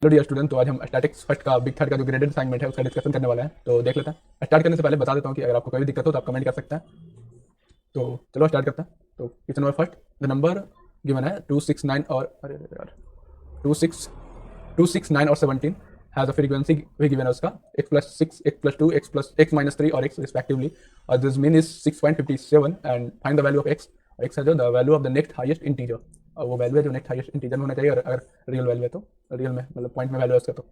Hello dear student, तो आज हम स्टैटिक्स फर्स्ट का बिग थर्ड का जो ग्रेडेड असाइनमेंट है उसका डिस्कशन करने वाला है। तो देख लेते हैं। स्टार्ट करने से पहले बता देता हूँ कि अगर आपको कोई भी दिक्कत हो तो आप कमेंट कर सकते हैं। तो चलो स्टार्ट करते हैं। तो question number first, the number given है 269 और अरे यार 26 2 6 9 और 17 हैज अ फ्रीक्वेंसी भी गिवन है उसका x+6 x+2 x+x-3 और x रिस्पेक्टिवली, और this mean is 6.57 and find the value of x। और x है जो the value of the next highest integer, और वो वैल्यू है जो नेक्स्ट हाईएस्ट इंटीजर में होना चाहिए, और अगर रियल वैल्यू है तो रियल में मतलब पॉइंट में वैल्यू है उसका। तो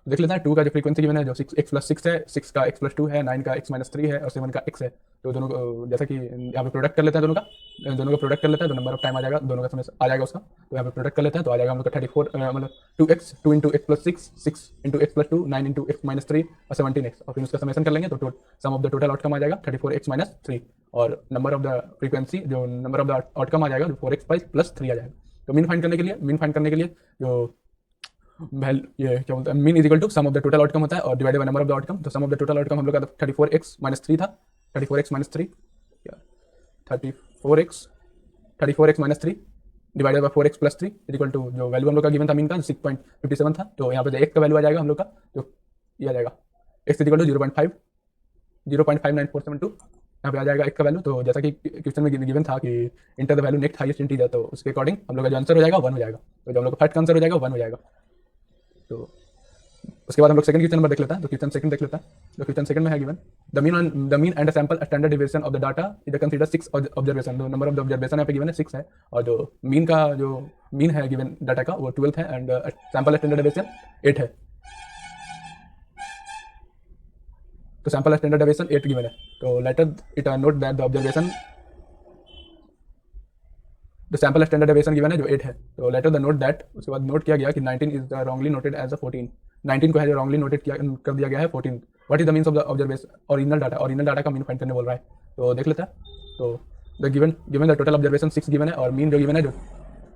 देख लेते हैं। 2 का जो फ्रीक्वेंसी गिवन है जो 6 है, 6 का x+2 है, 9 का x-3 है और 7 का x है। तो दोनों को जैसा कि यहाँ पे प्रोडक्ट कर लेते हैं, दोनों का प्रोडक्ट कर लेते हैं तो नंबर ऑफ टाइम आ जाएगा, दोनों का समय आ जाएगा उसका। तो यहाँ पे प्रोडक्ट कर लेते हैं तो आ जाएगा हम लोग का 34 मतलब 2x 2 into x+6 6 into x+2 9 into x-3 और 17x, और फिर उसका समेशन कर लेंगे तो sum of the total outcome आ जाएगा 34x-3, और नंबर ऑफ द फ्रीक्वेंसी जो नंबर ऑफ द आउटकम आ जाएगा जो 4x+3 आ जाएगा। तो मीन फाइंड करने के लिए जो ये क्या बोलते हैं, mean is equal to sum of the total outcome होता है और divided by number of the outcome. तो sum of the total outcome हम लोग का 34x-3 था, 34x-3 34x 34x-3 divided by 4x+3 is equal to जो वैल्यू हम लोग का गिवन था मीन का 6.57 था। तो यहाँ पे x का वैल्यू आ जाएगा हम लोग का जो ये आ जाएगा x इज इक्वल टू 0.594772, यहाँ पे आ जाएगा x का वैल्यू। तो जैसा कि क्वेश्चन में गिवन था कि enter the value next highest integer, तो उसके अकॉर्डिंग हम लोग का जो आंसर हो जाएगा 1 हो जाएगा। तो जो हम लोग का फर्स्ट का आंसर हो जाएगा 1 हो जाएगा। तो उसके बाद हम लोग सेकंड क्वेश्चन नंबर देख लेते हैं। तो क्वेश्चन सेकंड देख लेते हैं। तो क्वेश्चन सेकंड में है given the mean and sample standard deviation of the data is consider 6 observation. तो नंबर ऑफ द ऑब्जर्वेशन यहाँ पे गिवन है 6 है, और जो मीन है गिवन डाटा का वो 12 है एंड सैंपल स्टैंडर्ड डिविएशन 8 है। तो सैंपल स्टैंडर्ड डिविएशन 8 गिवन है। तो later it note that the observation the sample standard deviation given है जो 8 है। तो लेटर द नोट दैट, उसके बाद नोट किया गया कि 19 is the wrongly noted as a 14। 19 को है जो रॉन्गली नोटेड कर दिया गया है 14। What is the means of the observation original data का मीन फाइंड करने बोल रहा है। तो देख लेते हैं। तो the given the total observation 6 given है, और मीन जो गिवन है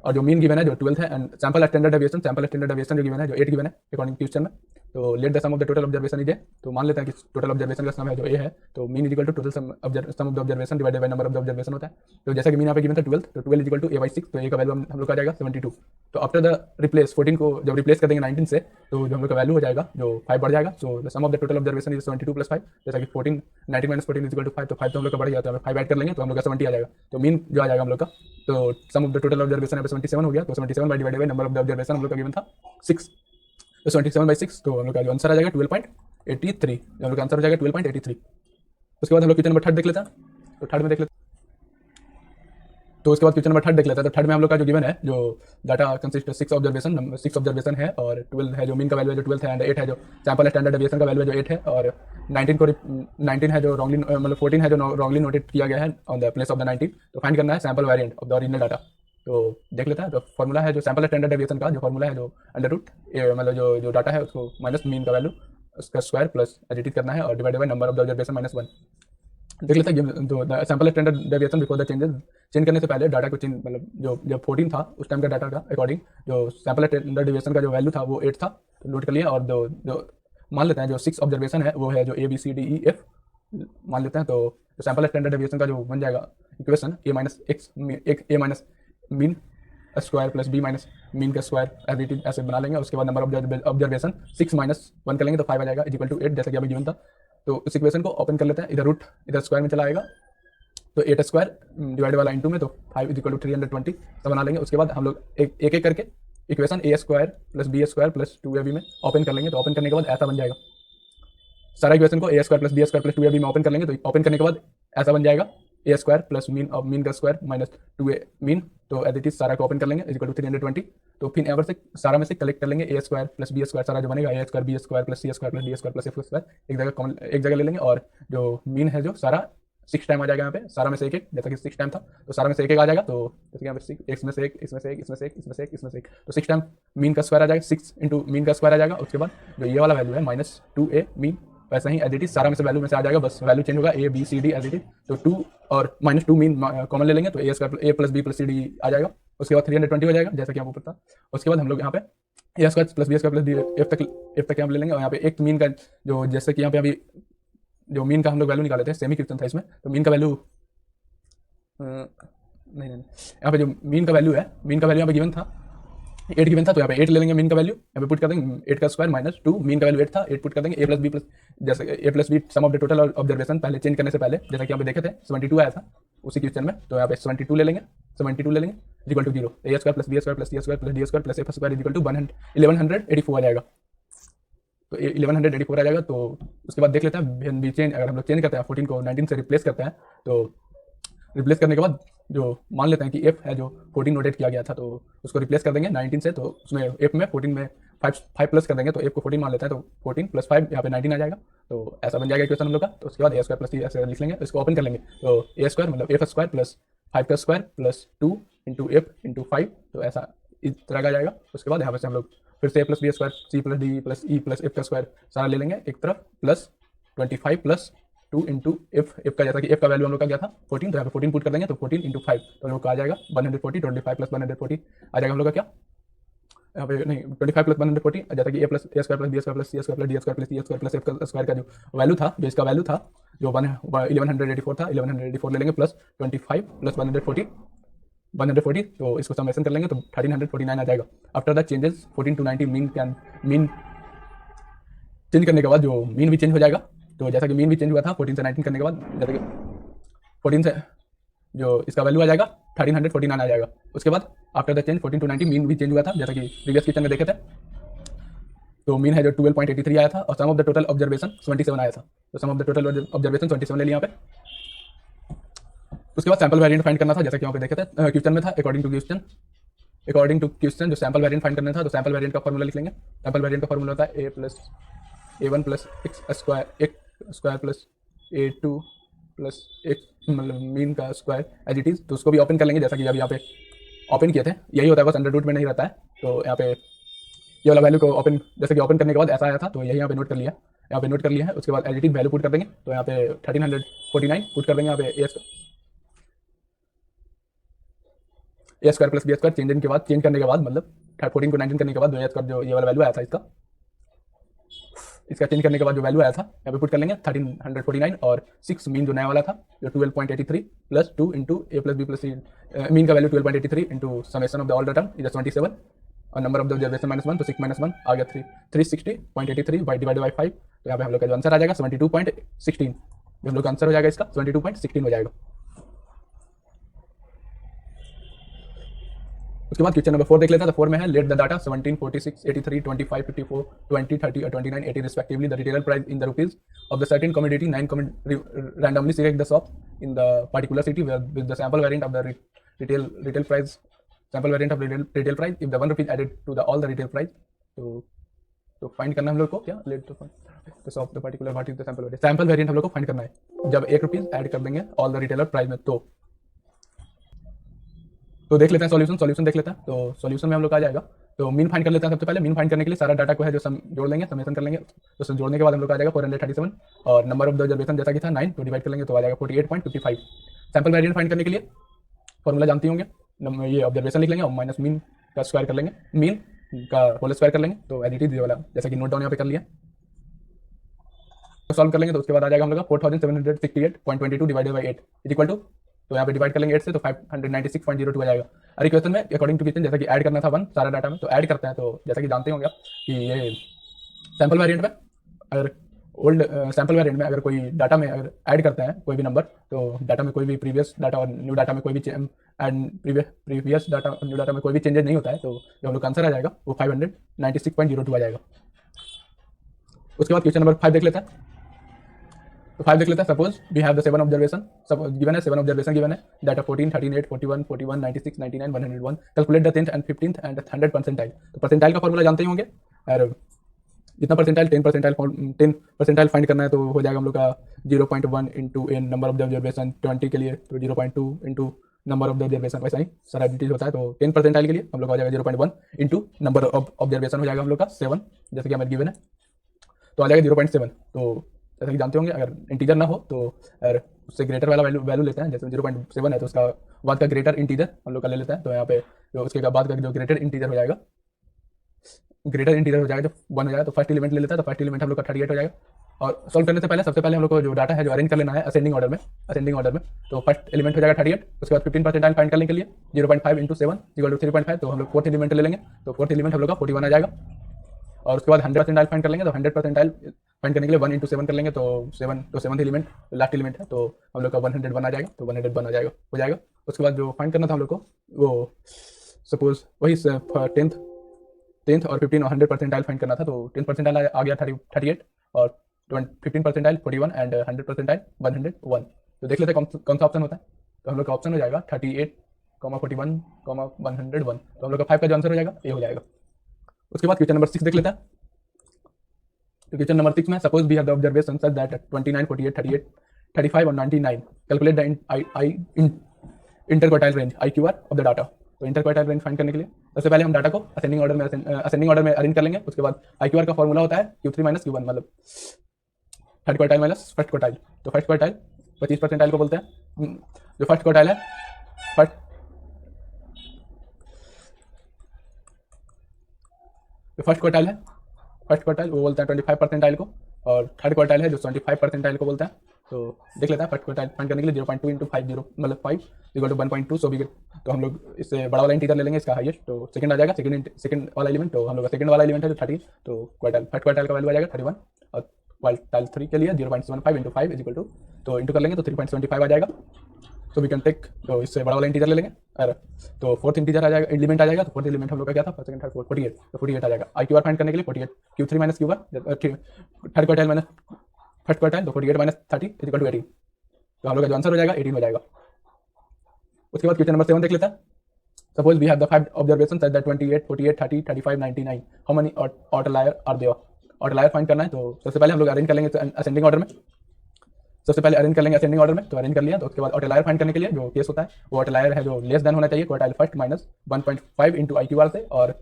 जो मीन गिवन है जो 12 है, एंड सैंपल स्टैंडर्ड डेविएशन जो गिवन है जो 8 गिवन है अकॉर्डिंग क्वेश्चन में। तो let the sum of the total observation is A, तो मान लेते हैं कि टोटल ऑब्जर्वेशन का सम है जो ए है। तो mean is equal to total sum of the observation divided by number of the observation होता है। तो जैसा कि मीन यहाँ पे गिवन था 12, तो 12 इज इक्वल टू a/6, तो ए का वैल्यू हम लोग का आ जाएगा 72। तो आफ्टर द रिप्लेस 14 को जब रिप्लेस कर देंगे 19 से, तो जो हम लोग का वैल्यू हो जाएगा जो 5 बढ़ जाएगा। So the sum of the total observation is 72 + 5, जैसा कि 14 19 - 14 इज इक्वल टू 5, तो 5 तो हम लोग का बढ़ गया, तो 5 ऐड कर लेंगे तो हम लोग का 70 आ जाएगा। तो मीन जो आ जाएगा हम लोग का, तो sum of the total observation यहाँ पे 77 हो गया। तो 77 by divided by number of the observation हम लोग का गिवन था 6, तो 77/6, तो हम लोग का जो आंसर आ जाएगा 12.83, हम लोग का आंसर हो जाएगा 12.83। उसके बाद हम लोग क्वेश्चन नंबर थर्ड देख लेते हैं। तो थर्ड में देख लेते हैं। तो उसके बाद क्वेश्चन नंबर थर्ड देख लेते हैं। तो थर्ड में हम लोग का जो गिवन है जो डाटा कंसिस्ट 6 ऑब्जर्वेशन है, और 12 है जो मीन का वैल्यू है जो 12 है, एंड 8 है जो सैंपल स्टैंडर्ड डेविएशन का वैल्यू है जो 8 है, और 19 है जो रॉन्गली मतलब 14 है जो रॉन्गली नोटेड किया गया है on the place of the 19। तो फाइंड करना है sample variant of the original data. तो देख लेते हैं। तो फॉर्मूला है जो सैंपल स्टैंडर्ड डेविएशन का जो फॉर्मूला है जो अंडर रूट मतलब जो डाटा है उसको माइनस मीन का वैल्यू उसका स्क्वायर प्लस एडिट करना है, और divided by number of the observation -1। देख लेते हैं। तो sample standard deviation before the change करने से पहले डाटा को चेंज मतलब जो जब 14 था उस टाइम का डाटा का अकॉर्डिंग जो सैंपल स्टैंडर्ड डेविएशन का जो वैल्यू था वो 8 था, तो नोट कर लिया। और जो मान लेते हैं जो 6 ऑब्जर्वेशन है वो है जो A B C D E F मान लेते हैं। तो सैंपल स्टैंडर्ड डेविएशन का जो बन जाएगा equation A minus mean square plus B minus mean का स्क्वायर एज इट इज ऐसे बना लेंगे। उसके बाद नंबर ऑफ ऑब्जर्वेशन 6 - 1 कर लेंगे तो 5 आ जाएगा इज इक्वल टू 8, जैसा कि अभी गिवन था। तो इस इक्वेशन को ओपन कर लेते हैं। इधर रूट इधर स्क्वायर में चला आएगा, तो 8 स्क्वायर डिवाइड वाला इंटू में, तो 5 इज इक्वल टू 320 तो बना लेंगे। उसके बाद हम लोग एक करके equation A square plus B square plus 2AB में ओपन कर लेंगे। तो ओपन करने के बाद ऐसा बन जाएगा। सारा इक्वेशन को A square plus B square plus 2AB में ओपन कर लेंगे। तो ओपन करने के बाद ऐसा बन जाएगा A स्क्वायर प्लस मीन का स्क्वायर माइनस 2A मीन, तो एज इट इज सारा को ओपन कर लेंगे इज इक्वल टू 320। तो फिर यहाँ से सारा में से कलेक्ट कर लेंगे A square plus B square, सारा जो बनेगा A square B square plus C square plus D square plus F square एक जगह ले लेंगे। और जो मीन है जो सारा 6 टाइम आ जाएगा यहाँ पे, सारा में से एक, जैसा कि 6 टाइम था तो सारा में से एक आ जाएगा। तो जैसे यहाँ पे इसमें से एक, इसमें से एक, इसमें से एक, इसमें से एक, इसमें से एक, तो 6 टाइम मीन का स्क्वायर आ जाएगा, 6 इंटू मीन का स्क्वायर आ जाएगा। उसके बाद जो ये वाला वैल्यू है -2A मीन, वैसा ही एज इट इज सारा में से वैल्यू में से आ जाएगा, बस वैल्यू चेंज होगा A B C D as it is. तो 2 और -2 मीन कॉमन ले लेंगे तो A plus B plus C D आ जाएगा। उसके बाद 320 हो जाएगा जैसा कि आपको पता। उसके बाद हम लोग यहाँ पे A square plus B square plus F तक हम ले लेंगे। और यहाँ पे एक मीन का जो जैसे कि यहाँ पे अभी जो मीन का हम लोग वैल्यू निकाले थे, सेमी क्वेश्चन था इसमें, तो मीन का वैल्यू नहीं यहाँ पे जो मीन का वैल्यू है, मीन का वैल्यू यहाँ पे गिवन था 8 गिवन था तो यहाँ पे 8 ले लेंगे मीन का वैल्यू, यहाँ पे पुट कर देंगे 8 का स्क्वायर माइनस 2, मीन का वैल्यू 8 था, 8 पुट कर देंगे, ए प्लस बी प्लस, जैसे A plus B sum of the total observation पहले चेंज करने से पहले जैसा कि यहाँ पे देखे थे 72 आया था उसी क्वेश्चन में, तो यहाँ पे 72 ले लेंगे, 72 ले लेंगे equal to 0, A square plus B square plus C square plus D square plus F square equal to 1184 आ जाएगा। तो 1184 आ जाएगा। तो उसके बाद देख लेते हैं भी चेंज, अगर हम लोग चेंज करते हैं 14 को 19 से रिप्लेस करते हैं, तो रिप्लेस करने के बाद जो मान लेते हैं कि f है जो 14 नोटेट किया गया था, तो उसको रिप्लेस कर देंगे 19 से, तो उसमें f में 14 में 5 प्लस कर देंगे, तो f को 14 मान लेते हैं, तो 14 प्लस 5 यहाँ पे 19 आ जाएगा। तो ऐसा बन जाएगा क्वेश्चन हम लोग का। तो उसके बाद ए स्क्वायर प्लस सी ऐसे लिख लेंगे, इसको ओपन कर लेंगे, तो ए स्क्वायर मतलब एफ स्क्वायर प्लस 5 का square plus 2 into F into 5, तो ऐसा इस तरह का जाएगा। उसके बाद यहाँ पर से हम लोग फिर से A plus B square C plus D plus E plus F का स्क्वायर सारा ले लेंगे एक तरफ, प्लस 25 प्लस 2 इंटू एफ का जैसा कि एफ का वैल्यू हम लोग का गया था 14, तो यहाँ पे 14 पुट कर देंगे, तो 14 इंटू 5 तो हम लोग का आ जाएगा 140, 25 प्लस 140 आ जाएगा हम लोग का क्या यहाँ पे नहीं 25 प्लस 140, जैसा कि A plus A square plus B square plus C square plus D square plus E square plus F का स्क्वायर का जो वैल्यू था, जो इसका वैल्यू था जो 1184 था, 1184 ले लेंगे प्लस 25 प्लस 140, तो इसको समेशन कर लेंगे तो 1349 आ जाएगा। After the changes 14 to 19 mean change करने के बाद जो मीन भी चेंज हो जाएगा, तो जैसा कि मीन भी चेंज हुआ था 14 से 19 करने के बाद, जैसा कि 14 से जो इसका वैल्यू आ जाएगा 1349 आ जाएगा। उसके बाद after the change 14 to 19 mean भी चेंज हुआ था, जैसा कि प्रीवियस क्वेश्चन में देखे थे, तो मीन है जो 12.83 आया था, और सम ऑफ द टोटल ऑब्जर्वेशन 27 आया था, तो sum of the total observation 27 ले लिया यहाँ पे। उसके बाद सैंपल वेरिएंट फाइंड करना था, जैसा कि यहाँ पे देखे थे क्वेश्चन में था, अकॉर्डिंग टू क्वेश्चन जो सैंपल वेरिएंट फाइंड करना था, तो सैंपल वेरिएंट का फॉर्मूला लिख लेंगे। सैंपल वेरिएंट का फॉर्मूला होता है A plus a1 plus X square plus a2 plus X मतलब मीन का स्क्वायर एज इट इज़। तो उसको भी ओपन कर लेंगे, जैसा कि अभी यहाँ पे ओपन किए थे, यही होता है बस अंडर रूट में नहीं रहता है। तो यहाँ पे ये वाला वैल्यू को ओपन, जैसे कि ओपन करने के बाद ऐसा आया था, तो यही यहाँ पे नोट कर लिया, यहाँ पे नोट कर लिया है। उसके बाद as it is value put कर देंगे, तो यहाँ पे 1349 पुट कर देंगे, यहाँ पे A square plus B square change करने के बाद मतलब 14 को 19 करने के बाद जो ए स्क्वायर जो ये वाला वैल्यू आया था इसका चेंज करने के बाद जो वैल्यू आया था यहाँ पे पुट कर लेंगे 1349, और 6 मीन जो नया वाला था जो 12.83 प्लस 2 इंटू ए प्लस बी प्लस सी, मीन का value 12.83 into summation of the all term is 27, और नंबर ऑफ द ऑब्जर्वेशन -1, तो 6 - 1 आ गया 360.83 डिवाइडेड बाई 5, तो यहाँ पे हम लोग का जो आंसर आ जाएगा 72.16, जो हम लोग का आंसर हो जाएगा इसका 72.16 हो जाएगा। उसके बाद क्वेश्चन नंबर 4 देख लेते हैं। तो 4 में है लेट द डाटा 17, 46, 83, 25, 54, 20, 30 और 29, 80 respectively the retailer price in the rupees of the certain commodity 9 randomly select the shop in the particular city where with the sample variant of the retail price retail price if the 1 rupees added to the all the retail price, तो find करना हम लोग को क्या let the shop the particular what is the sample variant हम लोग को find करना है जब 1 रुपीज ऐड कर देंगे ऑल द रिटेलर प्राइस में। तो देख लेते हैं सॉल्यूशन देख लेते हैं। तो सॉल्यूशन में हम लोग आ जाएगा, तो मीन फाइंड कर लेते हैं। सबसे पहले मीन फाइंड करने के लिए सारा डाटा को है जो सम जोड़ लेंगे, समेशन कर लेंगे, तो जोड़ने के बाद हम लोग आ जाएगा 437, और नंबर ऑफ द ऑब्जर्वेशन जैसा कि था 9, तो डिवाइड कर लेंगे तो आ जाएगा 48.55। सैंपल वेरिएंट फाइंड करने के लिए फॉर्मूला जानते होंगे, ये ऑब्जर्वेशन लिख लेंगे और माइनस मीन का स्क्वायर कर लेंगे, मीन का होल स्क्वायर कर लेंगे, तो एज इट इज वाला जैसा कि नोट डाउन यहाँ पे कर लिया, तो सॉल्व कर लेंगे। तो उसके बाद आ जाएगा हम लोग 4768.22 divided by 8 is equal to, तो यहाँ पे डिवाइड कर लेंगे 8 से, तो 596.02 आ जाएगा। अरे क्वेश्चन में अकॉर्डिंग टू क्वेश्चन जैसा कि ऐड करना था 1 सारा डाटा में, तो ऐड करते हैं। तो जैसा कि जानते होंगे आप कि ये सैंपल वेरिएंट में अगर ओल्ड सैंपल वेरिएंट में अगर कोई डाटा में अगर ऐड करते हैं कोई भी नंबर, तो डाटा में कोई भी प्रीवियस डाटा और न्यू डाटा में कोई भी प्रीवियस डाटा और न्यू डाटा में कोई भी चेंजेस नहीं होता है, तो जो हम लोग का आंसर आ जाएगा वो 596.02 आ जाएगा। उसके बाद क्वेश्चन नंबर 5 देख लेते हैं। तो 5 देख लेते हैं। Suppose we have the 7 observation given है, 7 ऑब्जर्वेशन गिवन है, data 14, 38, 41, 41, 96, 99, 101। Calculate the 10th and 15th and 100 percentile. तो परसेंटाइल का फॉर्मूला जानते ही होंगे, और जितना परसेंटाइल 10 परसेंटाइल फाइंड करना है, तो हो जाएगा हम लोग का 0.1 into N number of the observation, 20 के लिए तो 0.2 into number of the observation, वैसा ही सारा डिटेल होता है। तो 10 परसेंटाइल के लिए हम लोग आ जाएगा 0.1 इंटू नंबर ऑफ ऑब्जर्वेशन हो जाएगा हम लोग का 7, जैसे कि हमें गिवन है, तो आ जाएगा 0.7। तो जैसा कि जानते होंगे अगर इंटीजर ना हो तो अगर उससे ग्रेटर वाला वैल्यू लेते हैं, जैसे 0.7 है तो उसका बाद का ग्रेटर इंटीजर हम लोग का ले लेते हैं। तो यहाँ पे जो उसके बाद का जो ग्रेटर इंटीजर हो जाएगा जब 1 हो जाएगा तो फर्स्ट एलिमेंट ले लेता है, तो फर्स्ट एलिमेंट हम लोग का 38 हो जाएगा। और सॉल्व करने से पहले सबसे पहले हम लोग को जो डाटा है जो अरेंज कर लेना है असेंडिंग ऑर्डर में। तो फर्स्ट एलिमेंट हो जाएगा 38, उसके बाद 15 परसेंटाइल फाइंड करने के लिए 0.5 इंटू 7 इक्वल टू 3.5, तो हम लोग फोर्थ एलिमेंट ले लेंगे, तो फोर्थ एलिमेंट हम लोग का 41 आ जाएगा। और उसके बाद 100 परसेंटाइल फाइंड कर लेंगे, तो 100 परसेंटाइल फाइंड करने के लिए 1 इंटू 7 कर लेंगे, तो 7 तो 7th एलिमेंट लास्ट एलिमेंट है, तो हम लोग का 101 आ जाएगा, तो 101 हो जाएगा। उसके बाद जो फाइंड करना था हम लोग को वो सपोज वही 10th और 15 और 100 परसेंटाइल फाइंड करना था, तो 10 परसेंटाइल आ गया 38 और 15 परसेंटाइल 41 एंड 100 परसेंटाइल 101। तो देख लेते हैं कौन सा ऑप्शन होता है। तो हम लोग का ऑप्शन हो जाएगा 38, 41, 101। तो हम लोग का 5 का जो आंसर हो जाएगा ये हो जाएगा। उसके बाद क्वेश्चन नंबर 6 देख लेते हैं। तो क्वेश्चन नंबर 6 में suppose we have the observation such that 29, 48, 38, 35 और 99 calculate the interquartile range IQR of the data. तो इंटरक्वार्टाइल रेंज फाइंड करने के लिए सबसे पहले हम डाटा को असेंडिंग ऑर्डर में अरेंज कर लेंगे। उसके बाद IQR का फॉर्मूला होता है Q3 - Q1, मतलब third quartile minus first quartile. तो फर्स्ट क्वार्टाइल 25 परसेंटाइल को बोलते हैं, जो फर्स्ट क्वार्टाइल है फर्स्ट क्वार्टाइल वो बोलते हैं 25 परसेंटाइल को, और थर्ड क्वार्टाइल है जो 25 परसेंटाइल को बोलते हैं। तो देख लेते हैं फर्स्ट क्वार्टाइल फाइंड करने के लिए 0.2 इंटू 5 मतलब 5 इक्वल टू 1.2। सो भी तो हम लोग इससे बड़ा वाला इंटीजर ले लेंगे, इसका हाईएस्ट, तो सेकंड आ जाएगा, सेकंड वाला एलिमेंट। तो हम लोग का सेकंड वाला एलिमेंट है जो 30, तो फर्स्ट क्वार्टाइल का वैल्यू आ जाएगा 31, और क्वार्टाइल 3 के लिए 0.75 इंटू 5 इक्वल टू, तो इंटू कर लेंगे तो 3.75 आ जाएगा। तो वी कैन टेक, तो इससे बड़ा वाला इंटीजर ले लेंगे। अरे तो फोर्थ इंटीजर आ जाएगा, एलिमेंट आ जाएगा। तो फोर्थ एलिमेंट हम लोग का क्या था, फर्स्ट सेकंड थर्ड फोर्थ 48, तो 48 आ जाएगा। IQR फाइंड करने के लिए 48 Q3 - Q1 third quartile minus first quartile, तो 48 - 30 इक्वल टू 18। तो हम लोग का जो आंसर हो जाएगा 18 हो जाएगा। उसके बाद क्वेश्चन नंबर 7 देख लेते हैं। Suppose we have the 5 observation such that 28, 48, 30, 35, 99 how many outlier are there. Outlier find करना है, तो सबसे पहले हम लोग अरेंज कर लेंगे असेंडिंग ऑर्डर में। तो अरेंज कर लिया। तो उसके बाद आउटलायर फाइंड करने के लिए जो केस होता है वो आउटलायर है जो लेस देन होना चाहिए quartile first minus 1.5 into IQR से, और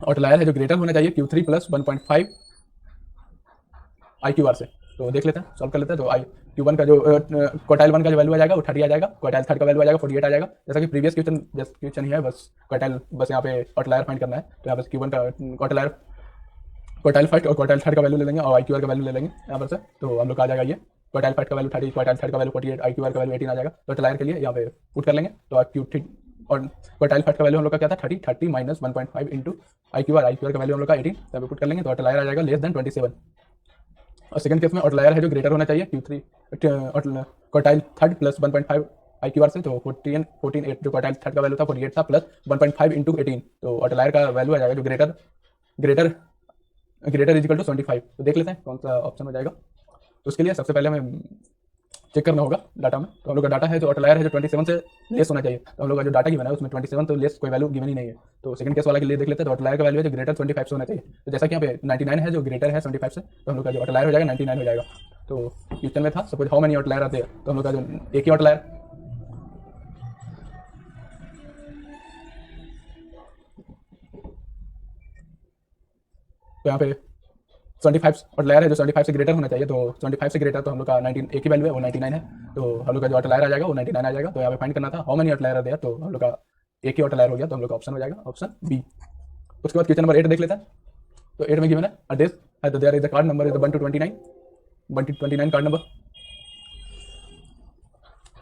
आउटलायर है जो ग्रेटर होना चाहिए Q3 + 1.5 IQR से। तो देख लेते हैं, सॉल्व कर लेते हैं। तो Q1 का जो क्वार्टाइल 1 का जो वैल्यू आ जाएगा वो 30 आ जाएगा, क्वार्टाइल थर्ड का वैल्यू आ जाएगा 48 आ जाएगा। जैसा कि प्रीवियस क्वेश्चन ही है, बस क्वार्टाइल बस यहाँ पे आउटलायर फाइंड करना है। तो यहाँ पे Q1 का क्वार्टाइल फर्स्ट और क्वार्टाइल थर्ड का वैल्यू ले लेंगे और IQR का वैल्यू ले लेंगे यहाँ पर से। तो हम लोग का आ जाएगा ये क्वार्टाइल फर्स्ट का वैल्यू 30, क्वार्टाइल थर्ड का वैल्यू 48, IQR का वैल्यू 18 आ जाएगा। तो आउटलायर के लिए यहाँ पे पुट कर लेंगे। तो Q3 और क्वार्टाइल फर्स्ट का वैल्यू हम लोग का क्या था 30 माइनस 1.5 इंटू IQR का वैल्यू हम लोग का 18, यहाँ पे पुट कर लेंगे। तो आउटलायर आ जाएगा लेस देन 27। और सेकंड केस में आउटलायर है जो ग्रेटर होना चाहिए Q3 quartile third plus 1.5 IQR से। तो 14 जो क्वार्टाइल थर्ड का वैल्यू था 48 था प्लस 1.5 इंटू 18, तो आउटलायर का वैल्यू आ जाएगा जो ग्रेटर इजिकल टू 75। तो देख लेते हैं कौन सा ऑप्शन हो जाएगा। तो उसके लिए सबसे पहले हमें चेक करना होगा डाटा में। तो हम लोग का डाटा है जो आउटलायर है जो 27 से लेस होना चाहिए। तो हम लोग का जो डाटा गिवन है उसमें 27 तो लेस कोई वैल्यू गिवन ही नहीं है। तो सेकंड केस वाला के लिए देख लेते हैं। तो आउटलायर का वैल्यू है जो ग्रेटर 25 से होना चाहिए। तो जैसा कि यहाँ पे 99 है जो ग्रेटर है 75 से, तो हम लोग का जो आउटलायर हो जाएगा 99 हो जाएगा। तो क्वेश्चन में था सपोज हाउ मेनी आउटलायर आते हैं, तो हम लोग का जो एक ही आउटलायर, तो यहाँ पे 75 आउटलायर है जो 75 से ग्रेटर होना चाहिए। तो 75 से ग्रेटर तो हम लोग का 19 एक ही वैल्यू है वो 99 है। तो हम लोग का जो आउटलायर आ जाएगा वो 99 आ जाएगा। तो यहाँ पे फाइंड करना था हाउ मेनी आउटलायर आते हैं, तो हम लोग का एक ही आउटलायर हो गया। तो हम लोग का ऑप्शन हो जाएगा ऑप्शन बी। उसके बाद क्वेश्चन नंबर 8 देख लेते हैं। तो 8 में गिवन है एड्रेस है तो there is the card number is 1 to 29 card number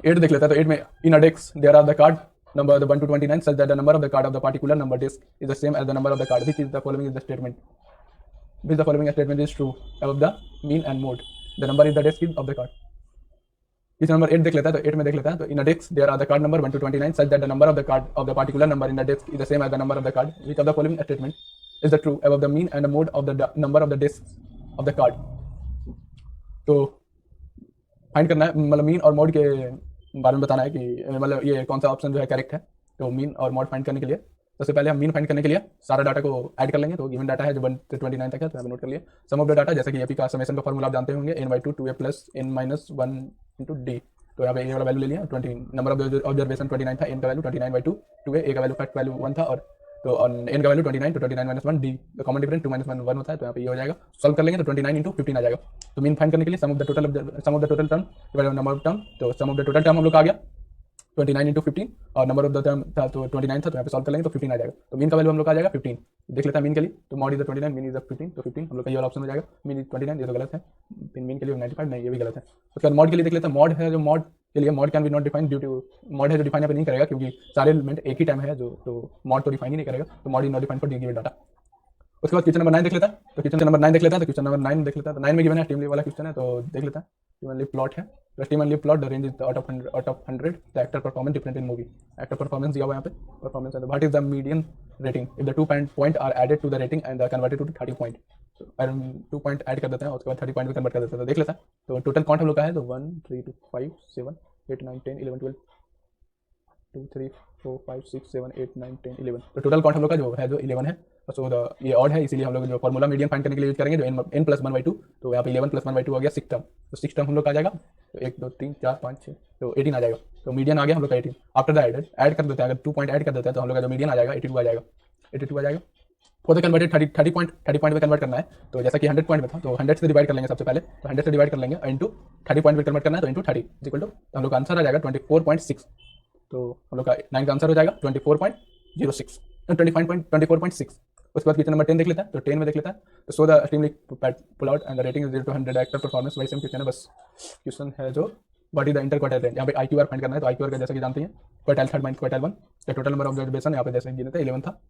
8 देख लेते हैं। तो 8 में index there are the card number the 1 to 29 such that the number of the card of the particular number disk is the same as the number of the card, which is the following is the statement is true above the mean and mode the number is the disk of the card। इस number 8 देख लेता है। तो 8 में देख लेता है। तो index there are the card number 1 to 29 such that the number of the card of the particular number in the disk is the same as the number of the card, which of the following statement is the true above the mean and the mode of the number of the disks of the card। तो find करना है, मतलब mean और mode के बारे में बताना है कि मतलब ये कौन सा ऑप्शन जो है करेक्ट है। तो मीन और मॉड फाइंड करने के लिए सबसे पहले हम मीन फाइंड करने के लिए सारा डाटा को ऐड कर लेंगे। तो गिवन डाटा है जो 1 से 29 तक है, तो यहाँ नोट कर लिए सम ऑफ द डाटा, जैसे कि एपी का समेशन का फॉर्मूला आप जानते होंगे n/2 2a plus n-1 into D. तो यहाँ पे ए वाला वैल्यू ले लिया 20, नंबर ऑफ ऑब्जर्वेशन 29 था, n का वैल्यू 29/2 2a, ए का वैल्यू फर्स्ट वैल्यू 1 था, और तो n का वैल्यू 29 तो 29 - 1 डी, तो कॉमन डिफरेंस 2 - 1 1 होता है। तो यहाँ पे ये हो जाएगा, सॉल्व कर लेंगे तो 29 × 15 आ जाएगा। तो मीन फाइंड करने के लिए sum of the total term number of term, तो sum of the total term हम लोग का आ गया 29 इंटू 15 और नंबर ऑफ द टर्म था तो 29 था, तो यहाँ पे सॉल्व कर लेंगे तो 15 आ जाएगा। तो मीन का वैल्यू हम लोग का आ जाएगा 15। देख लेते हैं मीन के लिए, तो मॉड इज 29, मीन इज 15, तो 15 हम लोग का ये वाला ऑप्शन हो जाएगा। मीन इज 29, ये तो गलत है, मीन के लिए 95 नहीं, ये भी गलत है। उसके बाद मॉड के लिए देख लेते हैं, मॉड है जो मॉड के लिए mode can be not define due to, mode है जो डिफाइन यहाँ पे नहीं करेगा क्योंकि सारे एलिमेंट एक ही टाइम है जो, तो मॉड तो डिफाइन ही नहीं करेगा, तो mod is not define for the given data. उसके बाद क्वेश्चन नंबर 9 देख लेता है, तो क्वेश्चन नंबर 9 देख लेता है, तो क्वेश्चन नंबर 9 देख लेता है, तो 9 में गिवन है टीम लीव वाला क्वेश्चन है, तो देख लेता है। टीम लीव प्लॉट है, तो stem leaf plot the range is out of 100 the actor performance different in movie. Actor performance दिया हुआ है यहाँ पे, परफॉर्मेंस है, what is the median rating if the 2 point are added to the rating and the converted to 30 point. तो 2 point add कर देते हैं, उसके बाद 30 पॉइंट में कन्वर्ट कर देते हैं, तो देख लेता है। तो टोटल काउंट हम लोग का है, तो 1 3 2 5 7 8 9 10 11 12 2 3 4 5 6 7 8 9 10 11, तो टोटल काउंट हम लोग का जो है जो 11 है। सो ये ऑड है, इसीलिए हम लोग जो फॉर्मूला मीडियन फाइंड करने के लिए यूज करेंगे जो n + 1/2, तो यहाँ पे 11 + 1/2 हो गया 6 टर्म, तो 6 टर्म हम लोग का आ जाएगा, तो 1 2 3 4 5 6, तो 18 आ जाएगा। तो मीडियन आ गया हम लोग का 18। आफ्टर द ऐड कर देते हैं, अगर 2 पॉइंट ऐड कर देते हैं तो हम लोग का जो मीडियन आ जाएगा 82 आ जाएगा, 82 आ जाएगा। फॉर द कन्वर्टेड 30 पॉइंट में कन्वर्ट करना है, तो जैसा कि 100 पॉइंट में था, तो 100 से डिवाइड कर लेंगे सबसे पहले, तो 100 से डिवाइड कर लेंगे इंटू 30 पॉइंट में कन्वर्ट करना है, तो इंटू 30 इक्वल टू, हम लोग का आंसर आ जाएगा 24.6। तो हम लोग का 9 का आंसर हो जाएगा 24.06, 24.6। उसके बाद क्वेश्चन नंबर 10 देख लेता है, तो 10 में देख लेता है, तो so the team pull out and the rating is 0 to 100 actor performance, वही सेम क्वेश्चन है, बस क्वेश्चन है जो what is the interquartile range. यहाँ पे IQR फाइंड करना है, तो IQR का जैसा कि जानते हैं क्वार्टाइल 3 माइनस क्वार्टाइल 1 का टोटल नंबर ऑफ ऑब्जर्वेशन यहाँ पे जैसे गिने थे 11 था।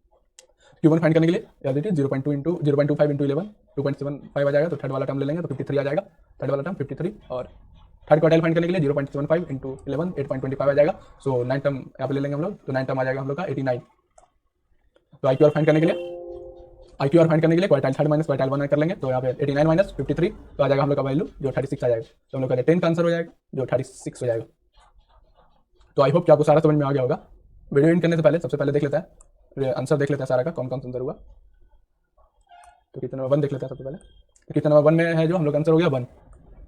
Q1 फाइंड करने के लिए याद रखिए 0.25 इंटू 11 2.75 आ जाएगा, तो थर्ड वाला टर्म ले लेंगे तो 53 आ जाएगा, थर्ड वाला टर्म 53, और थर्ड क्वार्टाइल फाइंड करने के लिए 0.75 इंटू 11 8.25 आ जाएगा। सो 9 टर्म यहाँ पे ले लेंगे हम लोग, तो 9 टर्म आ जाएगा हम लोग का 89। तो IQR फाइंड करने के लिए क्वार्टाइल 3 माइनस क्वार्टाइल 1 कर लेंगे, तो यहाँ पे 89 माइनस 53 तो आ जाएगा हम लोग का वैल्यू जो 36 आ जाएगा, तो हम लोग का 10 का आंसर हो जाएगा जो 36 हो जाएगा। तो आई होप कि आपको सारा समझ में आ गया होगा। वीडियो एंड करने से पहले सबसे पहले देख लेता है आंसर, देख लेता है सारा का कौन कौन सा आंसर हुआ। तो क्वेश्चन नंबर 1 देख लेते हैं सबसे पहले। क्वेश्चन नंबर 1 में है जो हम लोग आंसर हो गया 1।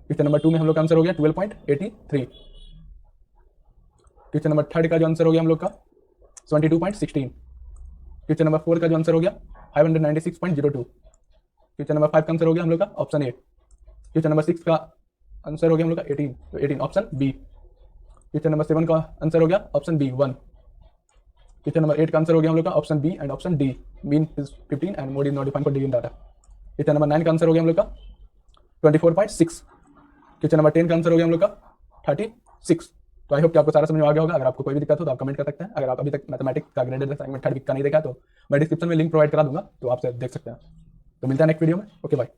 क्वेश्चन नंबर 2 में हम लोग का आंसर हो गया 12.83। क्वेश्चन नंबर 3 का जो आंसर हो गया हम लोग का 22.16। क्वेश्चन नंबर 4 का जो आंसर हो गया 596.02। क्वेश्चन नंबर 5 का आंसर हो गया हम लोग का ऑप्शन ए। क्वेश्चन नंबर 6 का आंसर हो गया हम लोग का 18, तो 18 ऑप्शन बी। क्वेश्चन नंबर 7 का आंसर हो गया ऑप्शन बी 1। क्वेश्चन नंबर 8 का आंसर हो गया हम लोग का option B and option D, mean is 15 and mode is not defined for given data. Question number 9 का आंसर हो गया हम लोग का 24.6। क्वेश्चन नंबर 10 का आंसर हो गया हम लोग का 36। तो आई होप कि आपको सारा समझ में आ गया होगा। अगर आपको कोई भी दिक्कत हो तो आप कमेंट कर सकते हैं। अगर आप अभी तक मैथमेटिक्स का ग्रेडेड असाइनमेंट 3rd वीक का नहीं देखा तो मैं डिस्क्रिप्शन में लिंक प्रोवाइड करा दूंगा, तो आप देख सकते हैं। तो मिलता है नेक्स्ट वीडियो में। Okay bye.